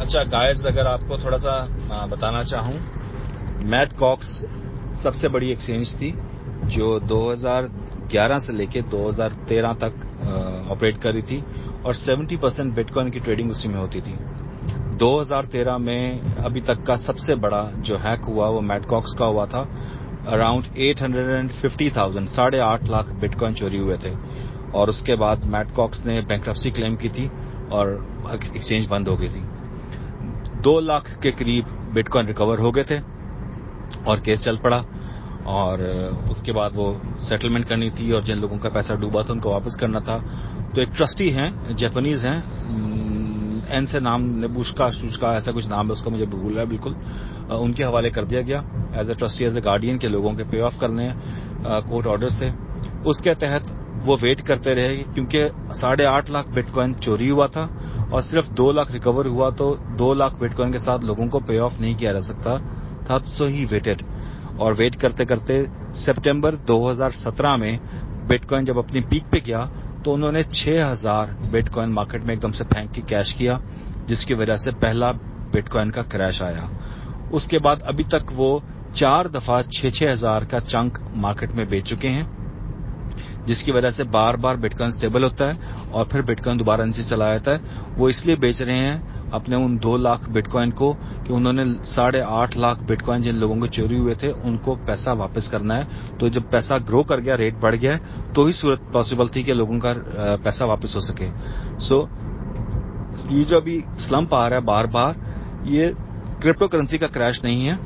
اچھا گائز، اگر آپ کو تھوڑا سا بتانا چاہوں، میٹ کاکس سب سے بڑی ایکسچینج تھی جو 2011 سے لے کے 2013 تک آپریٹ کر رہی تھی، اور 70% بٹ کوائن کی ٹریڈنگ اسی میں ہوتی تھی. 2013 میں ابھی تک کا سب سے بڑا جو ہیک ہوا وہ میٹ کاکس کا ہوا تھا. اراؤنڈ 850,000 8.5 لاکھ بٹ کوائن چوری ہوئے تھے، اور اس کے بعد میٹ کاکس نے بینکرپسی کلیم کی تھی اور ایکسچینج بند ہو گئی تھی. 2 لاکھ کے قریب بٹ کوائن ریکور ہو گئے تھے اور کیس چل پڑا، اور اس کے بعد وہ سیٹلمنٹ کرنی تھی، اور جن لوگوں کا پیسہ ڈوبا تھا ان کو واپس کرنا تھا. تو ایک ٹرسٹی ہیں، جاپنیز ہیں، این سے نام، نبوشکا شوشکا ایسا کچھ نام ہے اس کا، مجھے بھول رہا ہے بالکل. ان کے حوالے کر دیا گیا as a trustee, as a guardian کے لوگوں کے پے آف کرنے کورٹ آرڈرز تھے. اس کے تحت وہ ویٹ کرتے رہے کیونکہ 8.5 لاکھ بٹ کوائن چوری ہوا تھا اور صرف 2 لاکھ ریکور ہوا، تو 2 لاکھ بٹ کوائن کے ساتھ لوگوں کو پے آف نہیں کیا جا سکتا تھا. سو ہی ویٹڈ، اور ویٹ کرتے کرتے سپٹمبر 2017 میں بٹ کوائن جب اپنی پیک پہ گیا تو انہوں نے 6,000 بٹ کوائن مارکیٹ میں ایک دم سے پھینک کے کیش کیا، جس کی وجہ سے پہلا بٹ کوائن کا کریش آیا. اس کے بعد ابھی تک وہ 4 دفعہ 6,000 کا چنک مارکیٹ میں بیچ چکے ہیں، جس کی وجہ سے بار بار بٹ کوائن سٹیبل ہوتا ہے اور پھر بٹ کوائن دوبارہ نیچے چلا جاتا ہے. وہ اس لیے بیچ رہے ہیں اپنے ان 2 لاکھ بٹ کوائن کو کہ انہوں نے 8.5 لاکھ بٹ کوائن جن لوگوں کے چوری ہوئے تھے ان کو پیسہ واپس کرنا ہے. تو جب پیسہ گرو کر گیا، ریٹ بڑھ گیا تو ہی صورت پاسبل تھی کہ لوگوں کا پیسہ واپس ہو سکے. سو یہ جو ابھی سلمپ آ رہا ہے بار بار، یہ کرپٹو کرنسی کا کریش نہیں ہے،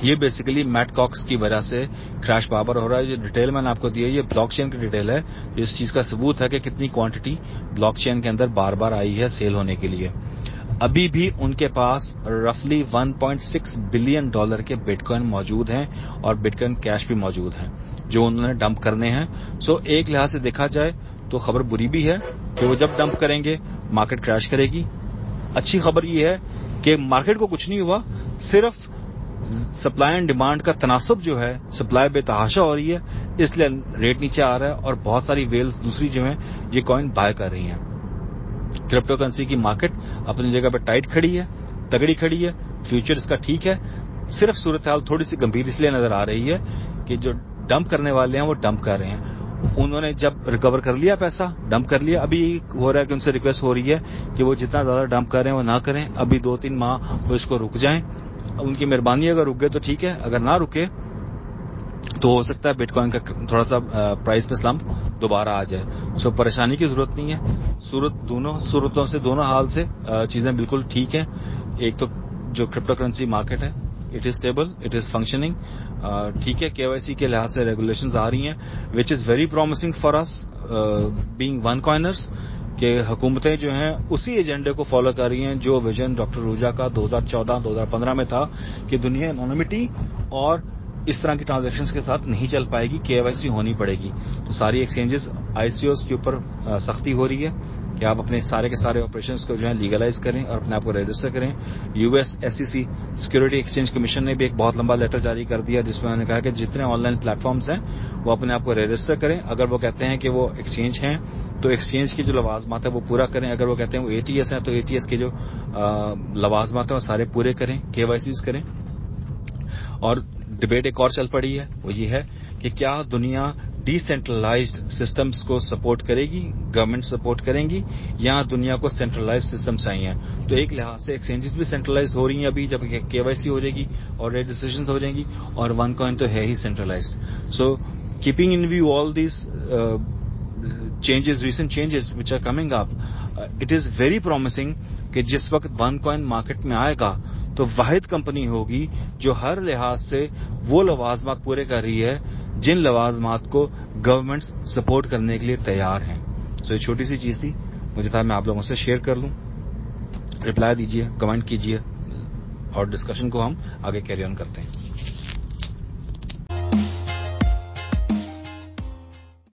یہ بیسیکلی میٹ کاکس کی وجہ سے کریش بابر ہو رہا ہے. جو ڈیٹیل میں نے آپ کو دی ہے یہ بلاک چین کی ڈیٹیل ہے، جو اس چیز کا ثبوت ہے کہ کتنی کوانٹٹی بلاک چین کے اندر بار بار آئی ہے سیل ہونے کے لیے. ابھی بھی ان کے پاس رفلی $1.6 بلین کے بٹ کوائن موجود ہیں اور بٹ کوائن کیش بھی موجود ہیں جو انہوں نے ڈمپ کرنے ہیں. سو ایک لحاظ سے دیکھا جائے تو خبر بری بھی ہے کہ وہ جب ڈمپ کریں گے مارکیٹ کریش کرے گی. اچھی خبر یہ ہے کہ مارکیٹ کو کچھ نہیں ہوا، صرف سپلائی اینڈ ڈیمانڈ کا تناسب جو ہے، سپلائی بے تحاشا ہو رہی ہے، اس لیے ریٹ نیچے آ رہا ہے اور بہت ساری ویلز دوسری جو ہیں یہ کوائن بائی کر رہی ہیں. کرپٹو کرنسی کی مارکیٹ اپنی جگہ پہ ٹائٹ کھڑی ہے، تگڑی کھڑی ہے، فیوچر اس کا ٹھیک ہے. صرف صورتحال تھوڑی سی گمبھیر اس لیے نظر آ رہی ہے کہ جو ڈمپ کرنے والے ہیں وہ ڈمپ کر رہے ہیں. انہوں نے جب ریکور کر لیا پیسہ، ڈمپ کر لیا، ابھی ہو رہا ہے کہ ان سے ریکویسٹ ہو رہی ہے کہ وہ جتنا زیادہ ڈمپ کر رہے ہیں وہ نہ کریں، ابھی 2-3 ماہ وہ اس کو رک جائیں. ان کی مہربانی، اگر رک گئے تو ٹھیک ہے، اگر نہ رکے تو ہو سکتا ہے بٹ کوائن کا تھوڑا سا پرائز پہ سلمپ دوبارہ آ جائے. سو پریشانی کی ضرورت نہیں ہے. دونوں صورتوں سے، دونوں حال سے چیزیں بالکل ٹھیک ہیں. ایک تو جو کرپٹو کرنسی مارکیٹ ہے، it is stable, it is functioning, ٹھیک ہے. KYC کے لحاظ سے ریگولیشنز آ رہی ہیں which is very promising for us being one coiners, کہ حکومتیں جو ہیں اسی ایجنڈے کو فالو کر رہی ہیں جو ویژن ڈاکٹر روجا کا 2014-2015 میں تھا کہ دنیا انونیمٹی اور اس طرح کی ٹرانزیکشنز کے ساتھ نہیں چل پائے گی، KYC ہونی پڑے گی. تو ساری ایکسچینجز ICOs کے اوپر سختی ہو رہی ہے کہ آپ اپنے سارے کے سارے آپریشنز کو جو ہے لیگلائز کریں اور اپنے آپ کو رجسٹر کریں. US SEC security exchange commission نے بھی ایک بہت لمبا لیٹر جاری کر دیا جس میں انہوں نے کہا کہ جتنے آن لائن پلیٹ فارمز ہیں وہ اپنے آپ کو رجسٹر کریں. اگر وہ کہتے ہیں کہ وہ ایکسچینج ہیں تو ایکسچینج کی جو لوازمات ہیں وہ پورا کریں. اگر وہ کہتے ہیں وہ ATS ہیں تو ATS کے جو لوازمات ہیں وہ سارے پورے کریں، KYCs کریں. اور ڈبیٹ ایک اور چل پڑی ہے، وہ یہ ہے کہ کیا دنیا ڈی سینٹرلائزڈ سسٹمز کو سپورٹ کرے گی، گورنمنٹ سپورٹ کریں گی، یا دنیا کو سینٹرلائزڈ سسٹم چاہیے. تو ایک لحاظ سے ایکسچینجز بھی سینٹرلائزڈ ہو رہی ہیں ابھی جب KYC ہو جائے گی اور ریٹ ڈیسیژنز ہو جائیں گی، اور ون کوائن تو ہے ہی centralised. So keeping in view all these changes, recent changes which are coming up, it is very promising کہ جس وقت ون کوائن مارکیٹ میں آئے گا تو واحد کمپنی ہوگی جو ہر لحاظ سے وہ لوازمات پورے کر رہی ہے جن لوازمات کو گورنمنٹ سپورٹ کرنے کے لیے تیار ہیں. سو یہ چھوٹی سی چیز تھی، مجھے تھا میں آپ لوگوں سے شیئر کر لوں. رپلائی دیجیے، کمنٹ کیجیے اور ڈسکشن کو ہم آگے کیری آن کرتے ہیں.